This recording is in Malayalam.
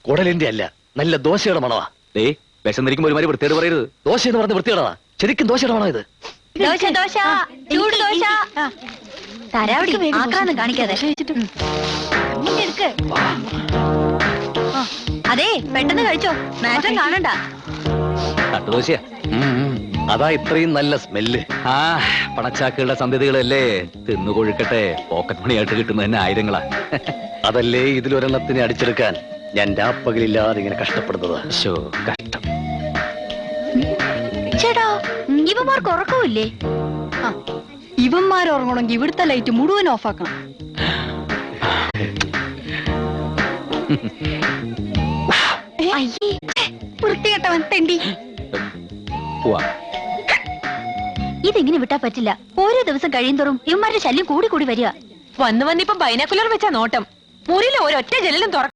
കുടലിന്റെ അല്ല, നല്ല ദോശയുടെ മണവാ. വിശന്നിരിക്കുമ്പോ ഒരുമാതിരി വൃത്തിയോട് പറയരുത്. ദോശ എന്ന് പറഞ്ഞ വൃത്തിയോടാ, ശരിക്കും ദോശയുടെ മണോ ഇത്? ദോശ ദോശ ചൂട് ദോശ. തരാവടി ആക്രാന്തം കാണിക്കാതെ. അതെ, പെട്ടെന്ന് കഴിച്ചോ, മാറ്റം കാണണ്ട. തട്ടുദോശയാ. അതാ ഇത്രയും നല്ല സ്മെല്ല്. ആ പണച്ചാക്കുകളുടെ സന്ധ്യതകളല്ലേ, തിന്നു കൊഴുക്കട്ടെ. പോക്കറ്റ് മണിയായിട്ട് കിട്ടുന്നത് തന്നെ ആയിരങ്ങളാ. അതല്ലേ ഇതിലൊരെണ്ണത്തിനെ അടിച്ചെടുക്കാൻ ഞാൻ രാപ്പകലില്ലാതെ ഇങ്ങനെ കഷ്ടപ്പെടുന്നത്. കഷ്ടം. ചേട്ടാ, ഇവന്മാർക്ക് ഉറക്കമില്ലേ? ഇവന്മാർ ഉറങ്ങണമെങ്കിൽ ഇവിടുത്തെ ലൈറ്റ് മുഴുവൻ ഓഫാക്കണം. വൃത്തികെട്ടവൻ തെണ്ടി. ഇതിങ്ങനെ വിട്ടാ പറ്റില്ല. ഓരോ ദിവസം കഴിയുന്തോറും ഇവന്മാരുടെ ശല്യം കൂടി കൂടി വരിക. വന്ന് വന്നിപ്പം ബൈനാക്കുലർ വെച്ചാ നോട്ടം. മുറിയിലെ ഒരൊറ്റ ജനലും തുറ